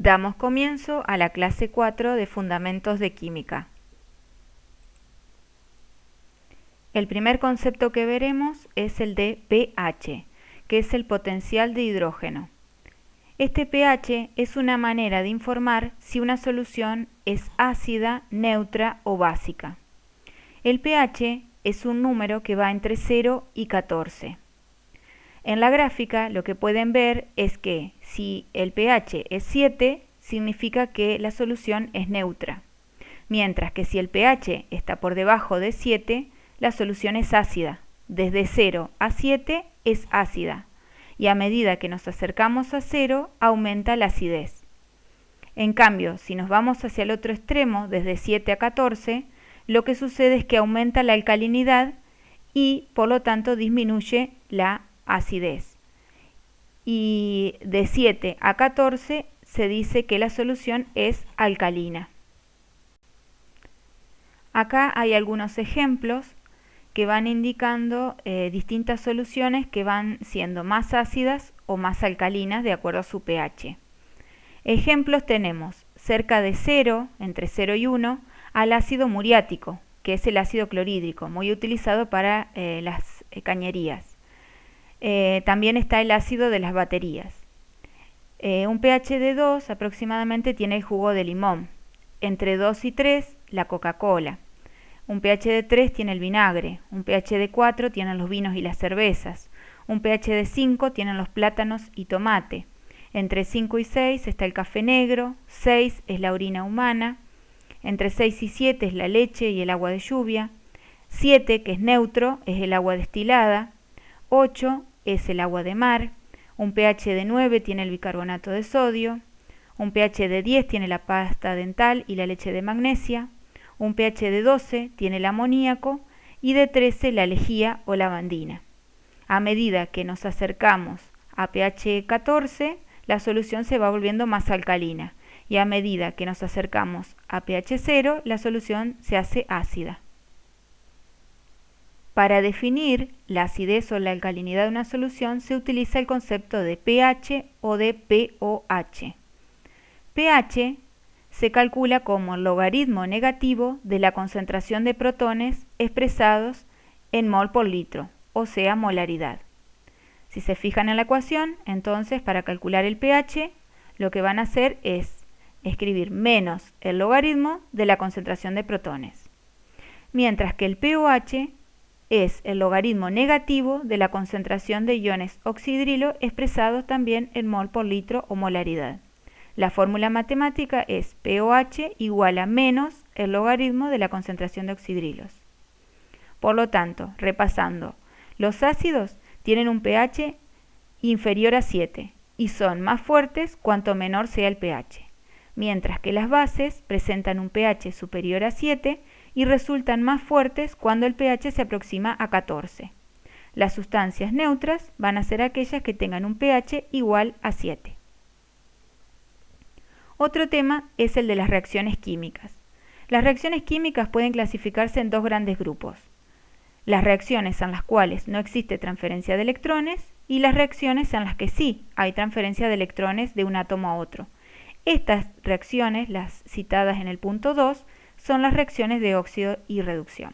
Damos comienzo a la clase 4 de Fundamentos de Química. El primer concepto que veremos es el de pH, que es el potencial de hidrógeno. Este pH es una manera de informar si una solución es ácida, neutra o básica. El pH es un número que va entre 0 y 14. En la gráfica lo que pueden ver es que si el pH es 7, significa que la solución es neutra, mientras que si el pH está por debajo de 7, la solución es ácida. Desde 0 a 7 es ácida, y a medida que nos acercamos a 0, aumenta la acidez. En cambio, si nos vamos hacia el otro extremo, desde 7 a 14, lo que sucede es que aumenta la alcalinidad y, por lo tanto, disminuye la acidez. Y de 7 a 14 se dice que la solución es alcalina. Acá hay algunos ejemplos que van indicando distintas soluciones que van siendo más ácidas o más alcalinas de acuerdo a su pH. Ejemplos tenemos cerca de 0, entre 0 y 1, al ácido muriático, que es el ácido clorhídrico, muy utilizado para las cañerías. También está el ácido de las baterías. Un pH de 2 aproximadamente tiene el jugo de limón. Entre 2 y 3, la Coca-Cola. Un pH de 3 tiene el vinagre. Un pH de 4 tienen los vinos y las cervezas. Un pH de 5 tienen los plátanos y tomate. Entre 5 y 6 está el café negro. 6 es la orina humana. Entre 6 y 7 es la leche y el agua de lluvia. 7, que es neutro, es el agua destilada. 8 es el agua de mar. Un pH de 9 tiene el bicarbonato de sodio. Un pH de 10 tiene la pasta dental y la leche de magnesia. Un pH de 12 tiene el amoníaco y de 13 la lejía o lavandina. A medida que nos acercamos a pH 14, la solución se va volviendo más alcalina, y a medida que nos acercamos a pH 0, la solución se hace ácida. Para definir la acidez o la alcalinidad de una solución se utiliza el concepto de pH o de pOH. pH se calcula como el logaritmo negativo de la concentración de protones expresados en mol por litro, o sea, molaridad. Si se fijan en la ecuación, entonces para calcular el pH, lo que van a hacer es escribir menos el logaritmo de la concentración de protones. Mientras que el pOH es el logaritmo negativo de la concentración de iones oxidrilo expresados también en mol por litro o molaridad. La fórmula matemática es pOH igual a menos el logaritmo de la concentración de oxidrilos. Por lo tanto, repasando, los ácidos tienen un pH inferior a 7 y son más fuertes cuanto menor sea el pH, mientras que las bases presentan un pH superior a 7 y resultan más fuertes cuando el pH se aproxima a 14. Las sustancias neutras van a ser aquellas que tengan un pH igual a 7. Otro tema es el de las reacciones químicas. Las reacciones químicas pueden clasificarse en dos grandes grupos: las reacciones en las cuales no existe transferencia de electrones y las reacciones en las que sí hay transferencia de electrones de un átomo a otro. Estas reacciones, las citadas en el punto 2, son las reacciones de óxido y reducción.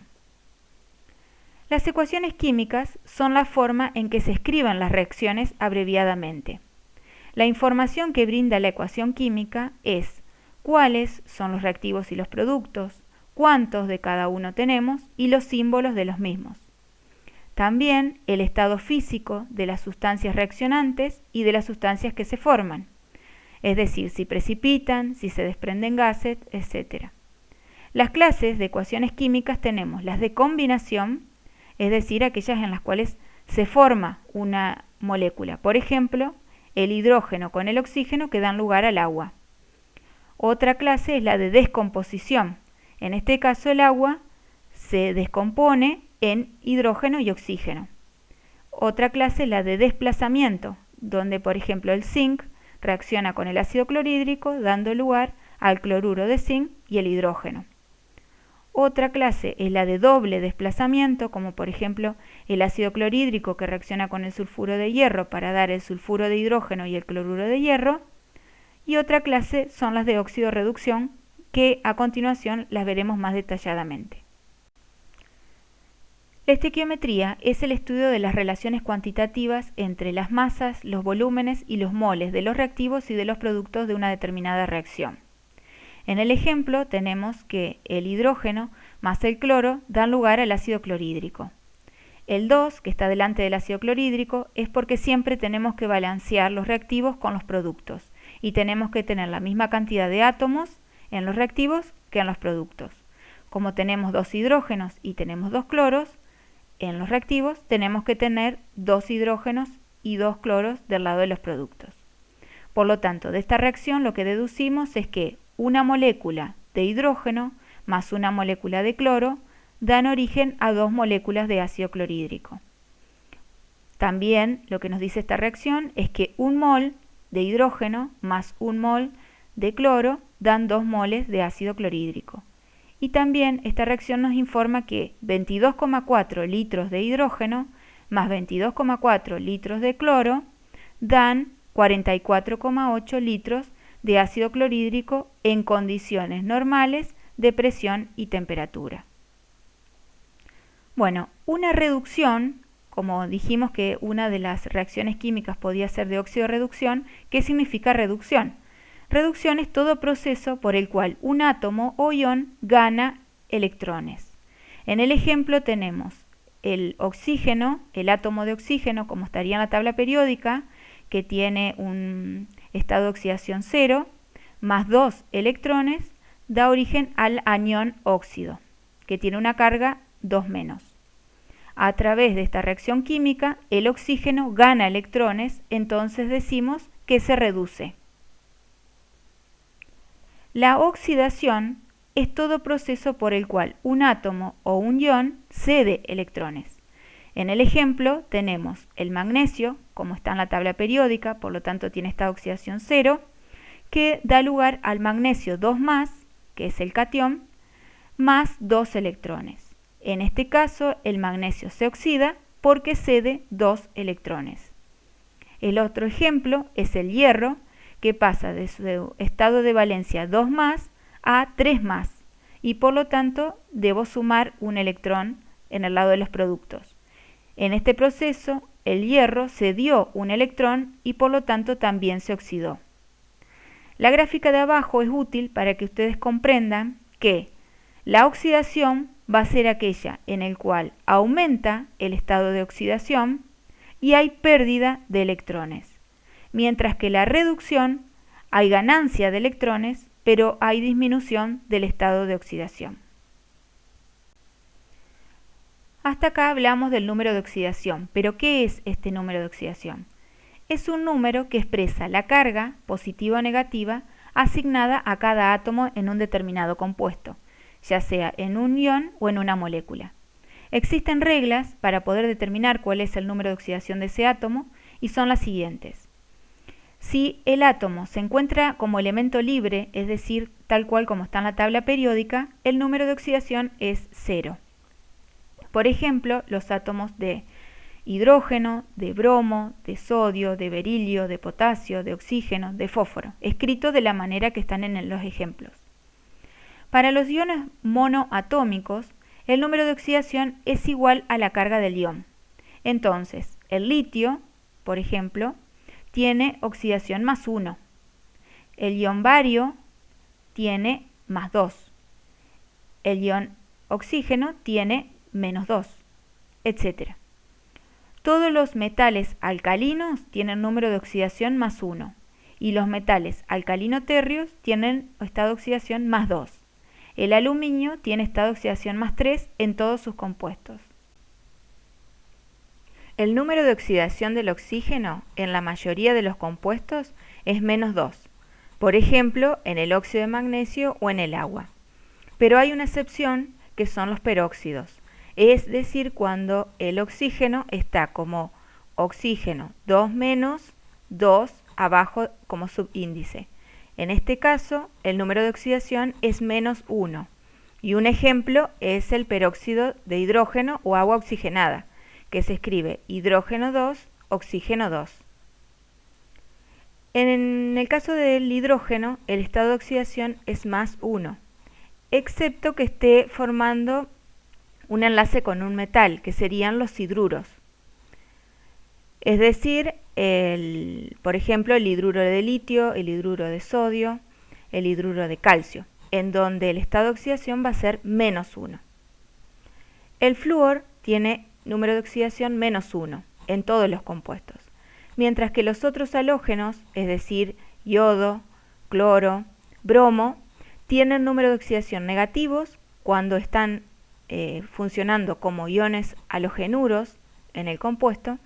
Las ecuaciones químicas son la forma en que se escriben las reacciones abreviadamente. La información que brinda la ecuación química es cuáles son los reactivos y los productos, cuántos de cada uno tenemos y los símbolos de los mismos. También el estado físico de las sustancias reaccionantes y de las sustancias que se forman, es decir, si precipitan, si se desprenden gases, etc. Las clases de ecuaciones químicas tenemos las de combinación, es decir, aquellas en las cuales se forma una molécula, por ejemplo, el hidrógeno con el oxígeno que dan lugar al agua. Otra clase es la de descomposición. En este caso el agua se descompone en hidrógeno y oxígeno. Otra clase es la de desplazamiento, donde por ejemplo el zinc reacciona con el ácido clorhídrico dando lugar al cloruro de zinc y el hidrógeno. Otra clase es la de doble desplazamiento, como por ejemplo el ácido clorhídrico que reacciona con el sulfuro de hierro para dar el sulfuro de hidrógeno y el cloruro de hierro. y otra clase son las de óxido-reducción, que a continuación las veremos más detalladamente. La estequiometría es el estudio de las relaciones cuantitativas entre las masas, los volúmenes y los moles de los reactivos y de los productos de una determinada reacción. En el ejemplo tenemos que el hidrógeno más el cloro dan lugar al ácido clorhídrico. El 2, que está delante del ácido clorhídrico, es porque siempre tenemos que balancear los reactivos con los productos y tenemos que tener la misma cantidad de átomos en los reactivos que en los productos. Como tenemos 2 hidrógenos y tenemos 2 cloros, en los reactivos tenemos que tener 2 hidrógenos y 2 cloros del lado de los productos. Por lo tanto, de esta reacción lo que deducimos es que una molécula de hidrógeno más una molécula de cloro dan origen a 2 moléculas de ácido clorhídrico. También lo que nos dice esta reacción es que un mol de hidrógeno más un mol de cloro dan 2 moles de ácido clorhídrico. Y también esta reacción nos informa que 22,4 litros de hidrógeno más 22,4 litros de cloro dan 44,8 litros de ácido clorhídrico en condiciones normales de presión y temperatura. Bueno, una reducción, como dijimos que una de las reacciones químicas podía ser de óxido-reducción, ¿qué significa reducción? Reducción es todo proceso por el cual un átomo o ion gana electrones. En el ejemplo tenemos el oxígeno, el átomo de oxígeno, como estaría en la tabla periódica, que tiene un estado de oxidación 0, más 2 electrones, da origen al anión óxido, que tiene una carga 2-. A través de esta reacción química, el oxígeno gana electrones, entonces decimos que se reduce. La oxidación es todo proceso por el cual un átomo o un ion cede electrones. En el ejemplo tenemos el magnesio, como está en la tabla periódica, por lo tanto tiene esta oxidación 0, que da lugar al magnesio 2+, que es el catión, más 2 electrones. En este caso el magnesio se oxida porque cede 2 electrones. El otro ejemplo es el hierro, que pasa de su estado de valencia 2+ a 3+, y por lo tanto debo sumar un electrón en el lado de los productos. En este proceso el hierro cedió un electrón y por lo tanto también se oxidó. La gráfica de abajo es útil para que ustedes comprendan que la oxidación va a ser aquella en el cual aumenta el estado de oxidación y hay pérdida de electrones, mientras que la reducción hay ganancia de electrones, pero hay disminución del estado de oxidación. Hasta acá hablamos del número de oxidación, pero ¿qué es este número de oxidación? Es un número que expresa la carga, positiva o negativa, asignada a cada átomo en un determinado compuesto, ya sea en un ion o en una molécula. Existen reglas para poder determinar cuál es el número de oxidación de ese átomo y son las siguientes. Si el átomo se encuentra como elemento libre, es decir, tal cual como está en la tabla periódica, el número de oxidación es 0. Por ejemplo, los átomos de hidrógeno, de bromo, de sodio, de berilio, de potasio, de oxígeno, de fósforo, escritos de la manera que están en los ejemplos. Para los iones monoatómicos, el número de oxidación es igual a la carga del ion. Entonces, el litio, por ejemplo, tiene oxidación +1. El ion bario tiene +2. El ion oxígeno tiene -2, etc. Todos los metales alcalinos tienen número de oxidación +1 y los metales alcalino-térreos tienen estado de oxidación +2. El aluminio tiene estado de oxidación +3 en todos sus compuestos. El número de oxidación del oxígeno en la mayoría de los compuestos es -2, por ejemplo en el óxido de magnesio o en el agua. Pero hay una excepción que son los peróxidos, es decir, cuando el oxígeno está como oxígeno 2- 2 abajo como subíndice. En este caso, el número de oxidación es -1 y un ejemplo es el peróxido de hidrógeno o agua oxigenada, que se escribe hidrógeno 2, oxígeno 2. En el caso del hidrógeno, el estado de oxidación es +1, excepto que esté formando un enlace con un metal, que serían los hidruros. Es decir, por ejemplo, el hidruro de litio, el hidruro de sodio, el hidruro de calcio, en donde el estado de oxidación va a ser -1. El flúor tiene número de oxidación -1 en todos los compuestos, mientras que los otros halógenos, es decir, yodo, cloro, bromo, tienen número de oxidación negativos cuando están funcionando como iones halogenuros en el compuesto,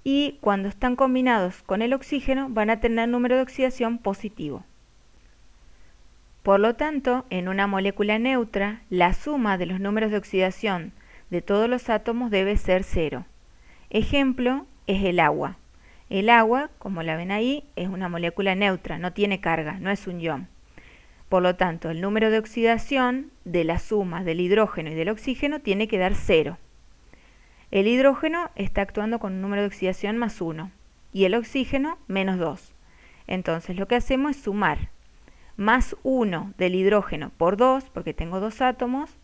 y cuando están combinados con el oxígeno van a tener número de oxidación positivo. Por lo tanto, en una molécula neutra, la suma de los números de oxidación de todos los átomos debe ser 0. Ejemplo es el agua. El agua, como la ven ahí, es una molécula neutra, no tiene carga, no es un ion. Por lo tanto, el número de oxidación de la suma del hidrógeno y del oxígeno tiene que dar 0. El hidrógeno está actuando con un número de oxidación +1 y el oxígeno -2. Entonces lo que hacemos es sumar +1 del hidrógeno por 2, porque tengo 2 átomos,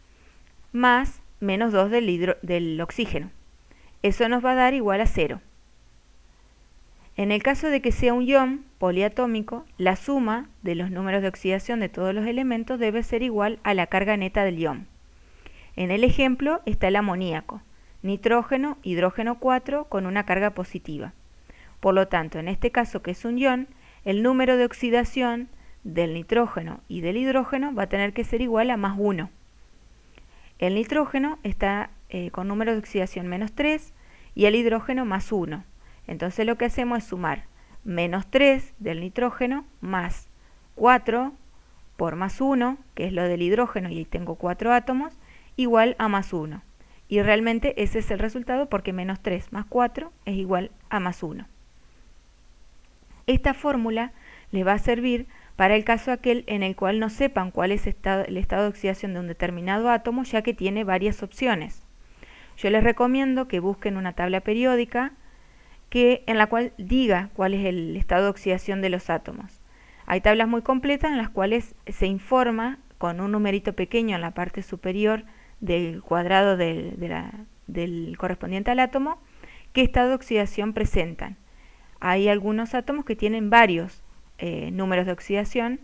más -2 del oxígeno. Eso nos va a dar igual a 0. En el caso de que sea un ion poliatómico, la suma de los números de oxidación de todos los elementos debe ser igual a la carga neta del ion. En el ejemplo está el amoníaco, nitrógeno, hidrógeno 4 con una carga positiva. Por lo tanto, en este caso que es un ion, el número de oxidación del nitrógeno y del hidrógeno va a tener que ser igual a +1. El nitrógeno está con número de oxidación -3 y el hidrógeno +1. Entonces lo que hacemos es sumar -3 del nitrógeno más 4 por +1, que es lo del hidrógeno, y ahí tengo 4 átomos, igual a +1. Y realmente ese es el resultado porque -3 más 4 es igual a +1. Esta fórmula les va a servir para el caso aquel en el cual no sepan cuál es el estado de oxidación de un determinado átomo, ya que tiene varias opciones. Yo les recomiendo que busquen una tabla periódica en la cual diga cuál es el estado de oxidación de los átomos. Hay tablas muy completas en las cuales se informa con un numerito pequeño en la parte superior del cuadrado del correspondiente al átomo qué estado de oxidación presentan. Hay algunos átomos que tienen varios números de oxidación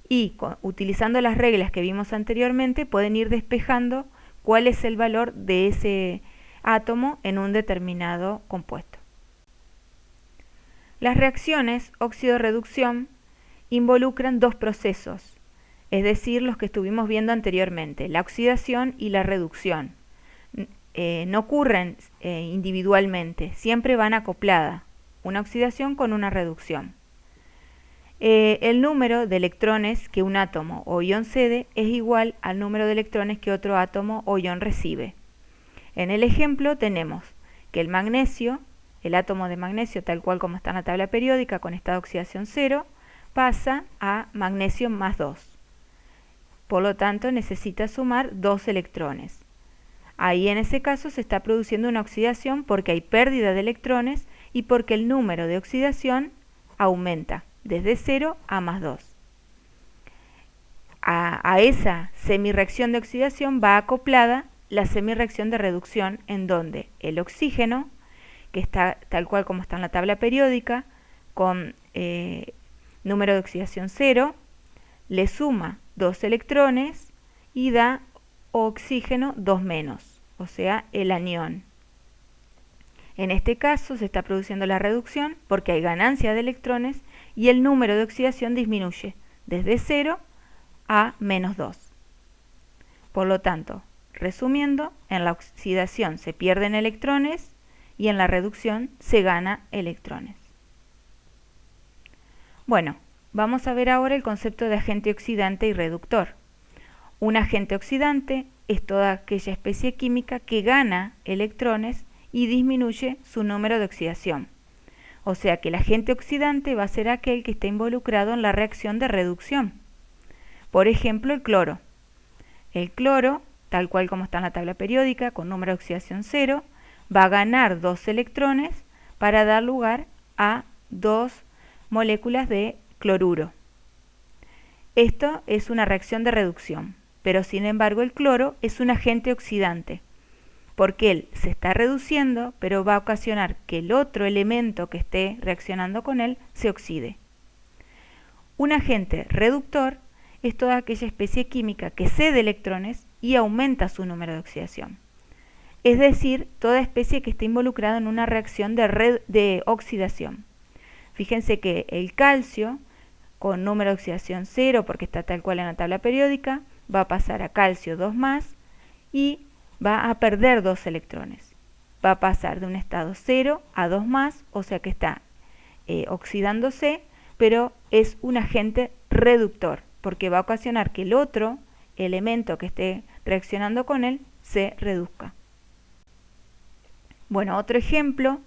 y utilizando las reglas que vimos anteriormente pueden ir despejando cuál es el valor de ese átomo en un determinado compuesto. Las reacciones óxido-reducción involucran dos procesos, es decir, los que estuvimos viendo anteriormente, la oxidación y la reducción. No ocurren individualmente, siempre van acopladas, una oxidación con una reducción. El número de electrones que un átomo o ion cede es igual al número de electrones que otro átomo o ion recibe. En el ejemplo tenemos que el magnesio, el átomo de magnesio tal cual como está en la tabla periódica con estado de oxidación 0, pasa a magnesio +2. Por lo tanto necesita sumar 2 electrones. Ahí en ese caso se está produciendo una oxidación porque hay pérdida de electrones y porque el número de oxidación aumenta desde 0 a +2. A esa semirreacción de oxidación va acoplada la semirreacción de reducción en donde el oxígeno, que está tal cual como está en la tabla periódica, con número de oxidación 0, le suma 2 electrones y da oxígeno 2-, o sea, el anión. En este caso se está produciendo la reducción porque hay ganancia de electrones y el número de oxidación disminuye desde 0 a -2. Por lo tanto, resumiendo, en la oxidación se pierden electrones y en la reducción se gana electrones. Bueno, vamos a ver ahora el concepto de agente oxidante y reductor. Un agente oxidante es toda aquella especie química que gana electrones y disminuye su número de oxidación. O sea que el agente oxidante va a ser aquel que está involucrado en la reacción de reducción. Por ejemplo, el cloro. El cloro, tal cual como está en la tabla periódica, con número de oxidación 0, va a ganar 2 electrones para dar lugar a 2 moléculas de cloruro. Esto es una reacción de reducción, pero sin embargo el cloro es un agente oxidante, porque él se está reduciendo, pero va a ocasionar que el otro elemento que esté reaccionando con él se oxide. Un agente reductor es toda aquella especie química que cede electrones y aumenta su número de oxidación. Es decir, toda especie que esté involucrada en una reacción de oxidación. Fíjense que el calcio, con número de oxidación 0, porque está tal cual en la tabla periódica, va a pasar a calcio 2+, y va a perder 2 electrones. Va a pasar de un estado 0 a 2+, o sea que está oxidándose, pero es un agente reductor, porque va a ocasionar que el otro elemento que esté reaccionando con él se reduzca. Bueno, otro ejemplo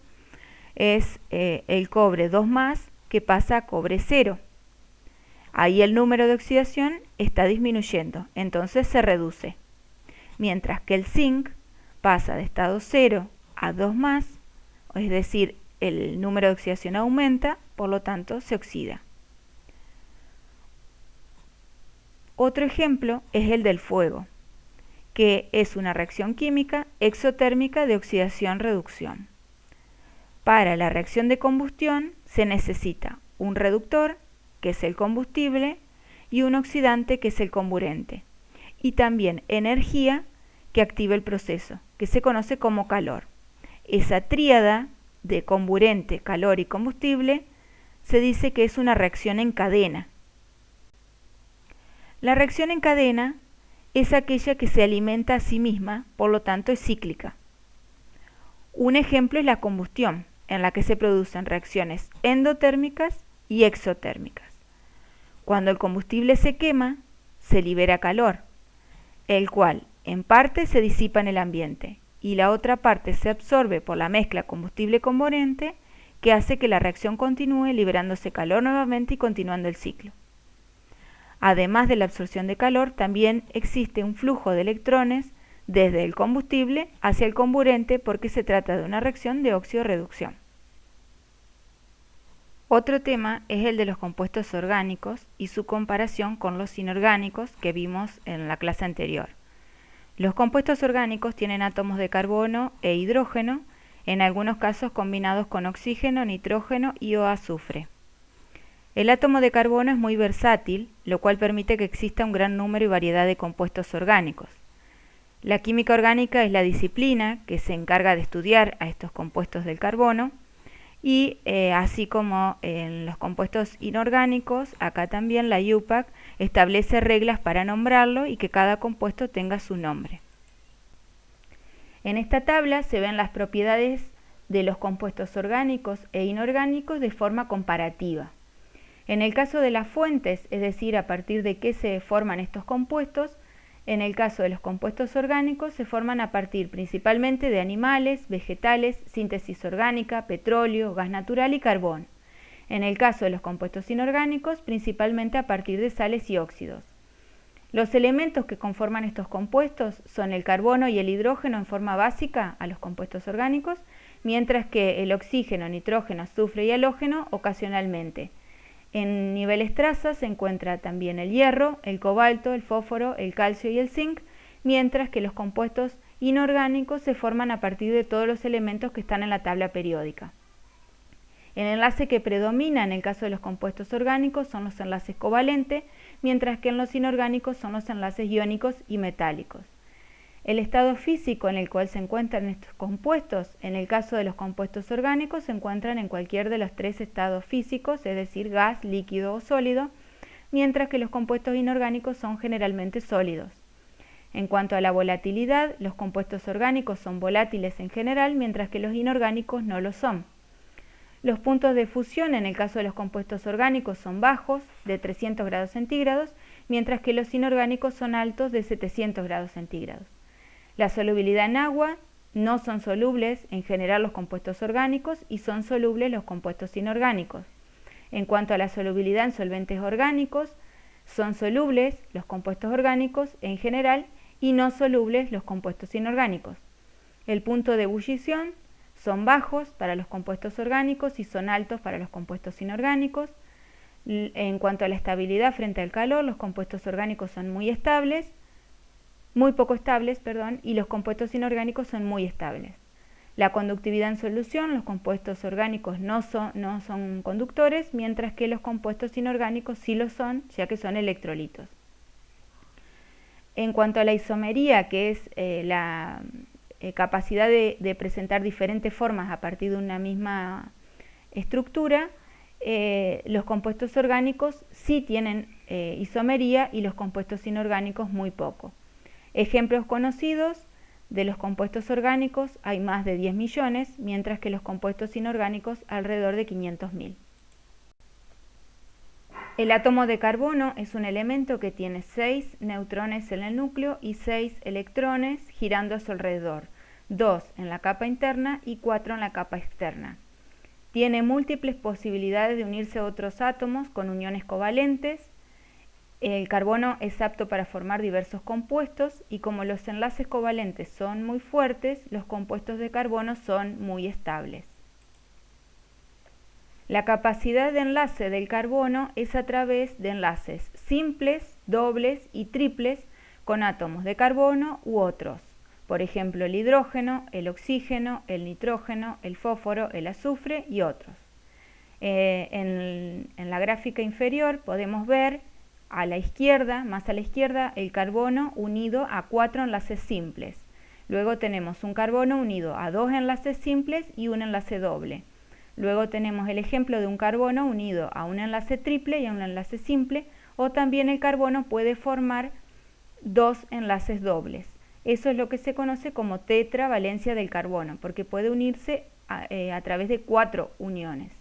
es el cobre 2+, que pasa a cobre 0. Ahí el número de oxidación está disminuyendo, entonces se reduce. Mientras que el zinc pasa de estado 0 a 2+, es decir, el número de oxidación aumenta, por lo tanto se oxida. Otro ejemplo es el del fuego, que es una reacción química exotérmica de oxidación-reducción. Para la reacción de combustión se necesita un reductor, que es el combustible, y un oxidante, que es el comburente, y también energía que activa el proceso, que se conoce como calor. Esa tríada de comburente, calor y combustible se dice que es una reacción en cadena. La reacción en cadena es aquella que se alimenta a sí misma, por lo tanto es cíclica. Un ejemplo es la combustión, en la que se producen reacciones endotérmicas y exotérmicas. Cuando el combustible se quema, se libera calor, el cual en parte se disipa en el ambiente y la otra parte se absorbe por la mezcla combustible-comburente, que hace que la reacción continúe liberándose calor nuevamente y continuando el ciclo. Además de la absorción de calor, también existe un flujo de electrones desde el combustible hacia el comburente, porque se trata de una reacción de óxido-reducción. Otro tema es el de los compuestos orgánicos y su comparación con los inorgánicos que vimos en la clase anterior. Los compuestos orgánicos tienen átomos de carbono e hidrógeno, en algunos casos combinados con oxígeno, nitrógeno y o azufre. El átomo de carbono es muy versátil, lo cual permite que exista un gran número y variedad de compuestos orgánicos. La química orgánica es la disciplina que se encarga de estudiar a estos compuestos del carbono, y así como en los compuestos inorgánicos, acá también la IUPAC establece reglas para nombrarlo y que cada compuesto tenga su nombre. En esta tabla se ven las propiedades de los compuestos orgánicos e inorgánicos de forma comparativa. En el caso de las fuentes, es decir, a partir de qué se forman estos compuestos, en el caso de los compuestos orgánicos se forman a partir principalmente de animales, vegetales, síntesis orgánica, petróleo, gas natural y carbón. En el caso de los compuestos inorgánicos, principalmente a partir de sales y óxidos. Los elementos que conforman estos compuestos son el carbono y el hidrógeno en forma básica a los compuestos orgánicos, mientras que el oxígeno, nitrógeno, azufre y halógeno ocasionalmente. En niveles traza se encuentra también el hierro, el cobalto, el fósforo, el calcio y el zinc, mientras que los compuestos inorgánicos se forman a partir de todos los elementos que están en la tabla periódica. El enlace que predomina en el caso de los compuestos orgánicos son los enlaces covalentes, mientras que en los inorgánicos son los enlaces iónicos y metálicos. El estado físico en el cual se encuentran estos compuestos, en el caso de los compuestos orgánicos, se encuentran en cualquier de los 3 estados físicos, es decir, gas, líquido o sólido, mientras que los compuestos inorgánicos son generalmente sólidos. En cuanto a la volatilidad, los compuestos orgánicos son volátiles en general, mientras que los inorgánicos no lo son. Los puntos de fusión en el caso de los compuestos orgánicos son bajos, de 300 grados centígrados, mientras que los inorgánicos son altos, de 700 grados centígrados. La solubilidad en agua: no son solubles en general los compuestos orgánicos y son solubles los compuestos inorgánicos. En cuanto a la solubilidad en solventes orgánicos, son solubles los compuestos orgánicos en general y no solubles los compuestos inorgánicos. El punto de ebullición son bajos para los compuestos orgánicos y son altos para los compuestos inorgánicos. En cuanto a la estabilidad frente al calor, los compuestos orgánicos son muy poco estables, y los compuestos inorgánicos son muy estables. La conductividad en solución, los compuestos orgánicos no son conductores, mientras que los compuestos inorgánicos sí lo son, ya que son electrolitos. En cuanto a la isomería, que es la capacidad de presentar diferentes formas a partir de una misma estructura, los compuestos orgánicos sí tienen isomería y los compuestos inorgánicos muy poco. Ejemplos conocidos de los compuestos orgánicos hay más de 10 millones, mientras que los compuestos inorgánicos alrededor de 500.000. El átomo de carbono es un elemento que tiene 6 neutrones en el núcleo y 6 electrones girando a su alrededor, 2 en la capa interna y 4 en la capa externa. Tiene múltiples posibilidades de unirse a otros átomos con uniones covalentes. El carbono es apto para formar diversos compuestos y como los enlaces covalentes son muy fuertes, los compuestos de carbono son muy estables. La capacidad de enlace del carbono es a través de enlaces simples, dobles y triples con átomos de carbono u otros. Por ejemplo, el hidrógeno, el oxígeno, el nitrógeno, el fósforo, el azufre y otros. En la gráfica inferior podemos ver más a la izquierda, el carbono unido a 4 enlaces simples. Luego tenemos un carbono unido a 2 enlaces simples y un enlace doble. Luego tenemos el ejemplo de un carbono unido a un enlace triple y a un enlace simple, o también el carbono puede formar 2 enlaces dobles. Eso es lo que se conoce como tetravalencia del carbono, porque puede unirse a través de 4 uniones.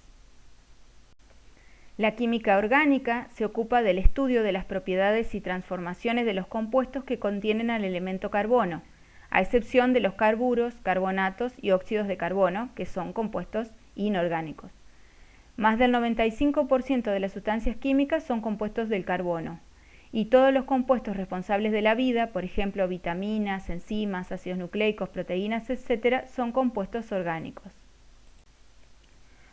La química orgánica se ocupa del estudio de las propiedades y transformaciones de los compuestos que contienen al elemento carbono, a excepción de los carburos, carbonatos y óxidos de carbono, que son compuestos inorgánicos. Más del 95% de las sustancias químicas son compuestos del carbono, y todos los compuestos responsables de la vida, por ejemplo vitaminas, enzimas, ácidos nucleicos, proteínas, etc., son compuestos orgánicos.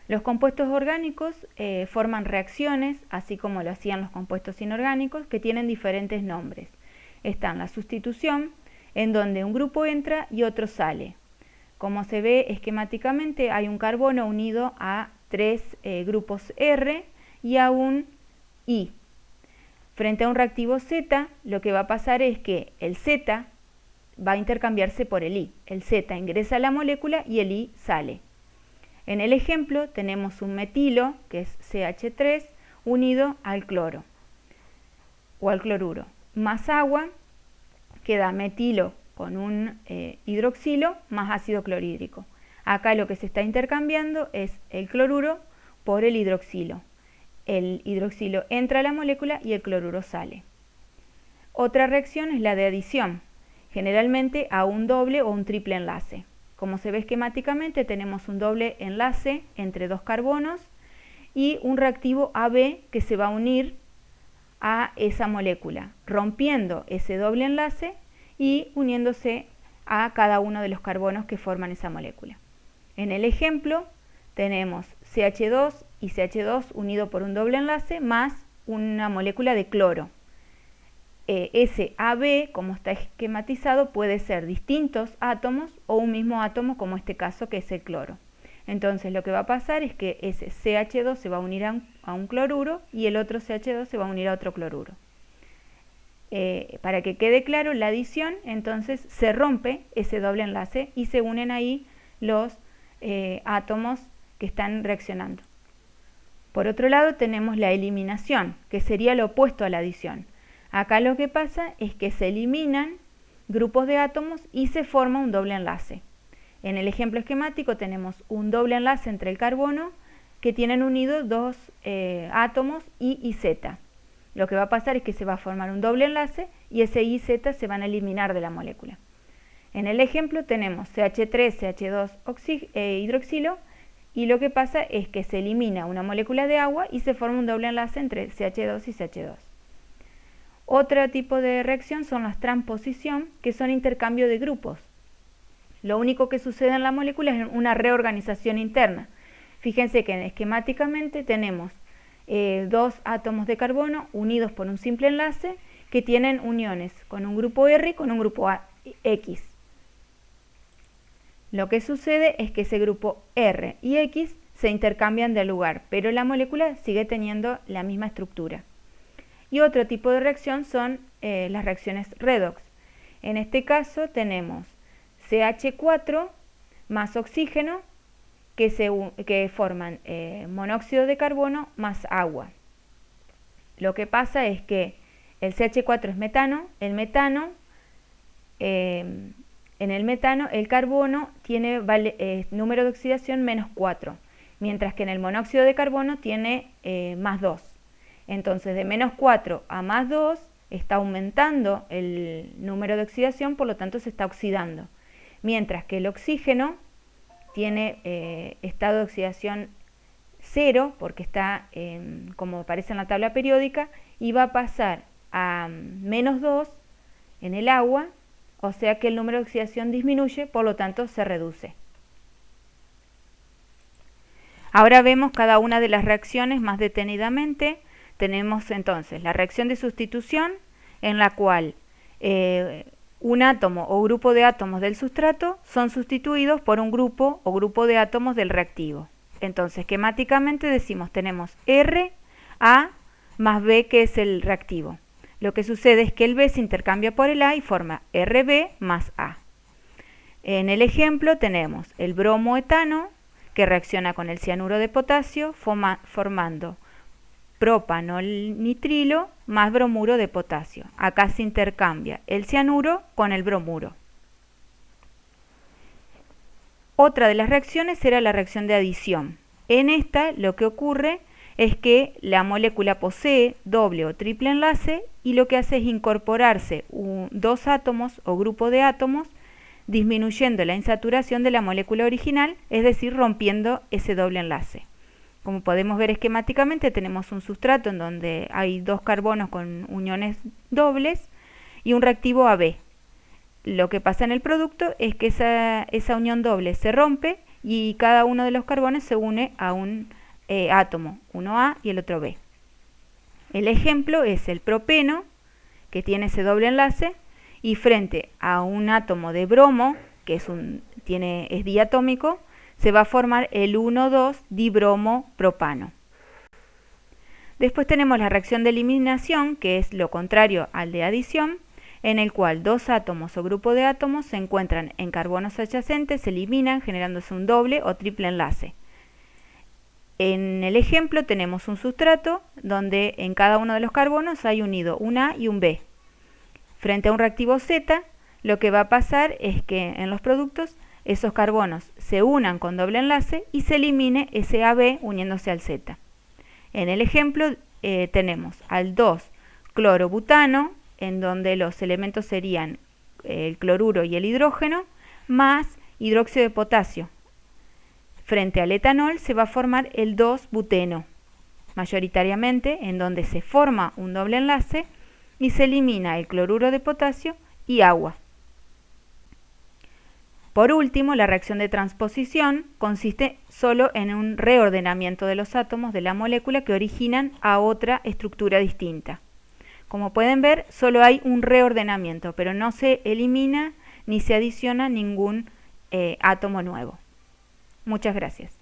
Los compuestos orgánicos forman reacciones, así como lo hacían los compuestos inorgánicos, que tienen diferentes nombres. Están la sustitución, en donde un grupo entra y otro sale. Como se ve esquemáticamente, hay un carbono unido a 3 grupos R y a un I. Frente a un reactivo Z, lo que va a pasar es que el Z va a intercambiarse por el I. El Z ingresa a la molécula y el I sale. En el ejemplo tenemos un metilo, que es CH3, unido al cloro o al cloruro, más agua, queda metilo con un hidroxilo más ácido clorhídrico. Acá lo que se está intercambiando es el cloruro por el hidroxilo. El hidroxilo entra a la molécula y el cloruro sale. Otra reacción es la de adición, generalmente a un doble o un triple enlace. Como se ve esquemáticamente, tenemos un doble enlace entre dos carbonos y un reactivo AB que se va a unir a esa molécula, rompiendo ese doble enlace y uniéndose a cada uno de los carbonos que forman esa molécula. En el ejemplo tenemos CH2 y CH2 unido por un doble enlace más una molécula de cloro. Ese AB, como está esquematizado, puede ser distintos átomos o un mismo átomo, como este caso que es el cloro. Entonces lo que va a pasar es que ese CH2 se va a unir a un cloruro y el otro CH2 se va a unir a otro cloruro. Para que quede claro, la adición, entonces se rompe ese doble enlace y se unen ahí los átomos que están reaccionando. Por otro lado tenemos la eliminación, que sería lo opuesto a la adición. Acá lo que pasa es que se eliminan grupos de átomos y se forma un doble enlace. En el ejemplo esquemático tenemos un doble enlace entre el carbono que tienen unidos dos átomos I y Z. Lo que va a pasar es que se va a formar un doble enlace y ese I y Z se van a eliminar de la molécula. En el ejemplo tenemos CH3, CH2 hidroxilo y lo que pasa es que se elimina una molécula de agua y se forma un doble enlace entre CH2 y CH2. Otro tipo de reacción son las transposición, que son intercambio de grupos. Lo único que sucede en la molécula es una reorganización interna. Fíjense que esquemáticamente tenemos dos átomos de carbono unidos por un simple enlace que tienen uniones con un grupo R y con un grupo X. Lo que sucede es que ese grupo R y X se intercambian de lugar, pero la molécula sigue teniendo la misma estructura. Y otro tipo de reacción son las reacciones redox. En este caso tenemos CH4 más oxígeno que forman monóxido de carbono más agua. Lo que pasa es que el CH4 es metano, en el metano el carbono tiene número de oxidación -4, mientras que en el monóxido de carbono tiene +2. Entonces de -4 a +2 está aumentando el número de oxidación, por lo tanto se está oxidando. Mientras que el oxígeno tiene estado de oxidación 0, porque está, como aparece en la tabla periódica, y va a pasar a -2 en el agua, o sea que el número de oxidación disminuye, por lo tanto se reduce. Ahora vemos cada una de las reacciones más detenidamente. Tenemos entonces la reacción de sustitución, en la cual un átomo o grupo de átomos del sustrato son sustituidos por un grupo o grupo de átomos del reactivo. Entonces, esquemáticamente decimos, tenemos R, A más B, que es el reactivo. Lo que sucede es que el B se intercambia por el A y forma RB más A. En el ejemplo tenemos el bromoetano, que reacciona con el cianuro de potasio, formando propanolnitrilo más bromuro de potasio. Acá se intercambia el cianuro con el bromuro. Otra de las reacciones era la reacción de adición. En esta lo que ocurre es que la molécula posee doble o triple enlace y lo que hace es incorporarse dos átomos o grupo de átomos, disminuyendo la insaturación de la molécula original, es decir, rompiendo ese doble enlace. Como podemos ver esquemáticamente, tenemos un sustrato en donde hay dos carbonos con uniones dobles y un reactivo AB. Lo que pasa en el producto es que esa unión doble se rompe y cada uno de los carbones se une a un átomo, uno A y el otro B. El ejemplo es el propeno, que tiene ese doble enlace, y frente a un átomo de bromo, que es diatómico, se va a formar el 1,2-dibromopropano. Después tenemos la reacción de eliminación, que es lo contrario al de adición, en el cual dos átomos o grupo de átomos se encuentran en carbonos adyacentes, se eliminan generándose un doble o triple enlace. En el ejemplo tenemos un sustrato donde en cada uno de los carbonos hay unido un A y un B. Frente a un reactivo Z, lo que va a pasar es que en los productos esos carbonos se unan con doble enlace y se elimine ese AB uniéndose al Z. En el ejemplo tenemos al 2-clorobutano, en donde los elementos serían el cloruro y el hidrógeno, más hidróxido de potasio. Frente al etanol se va a formar el 2-buteno, mayoritariamente en donde se forma un doble enlace y se elimina el cloruro de potasio y agua. Por último, la reacción de transposición consiste solo en un reordenamiento de los átomos de la molécula que originan a otra estructura distinta. Como pueden ver, solo hay un reordenamiento, pero no se elimina ni se adiciona ningún átomo nuevo. Muchas gracias.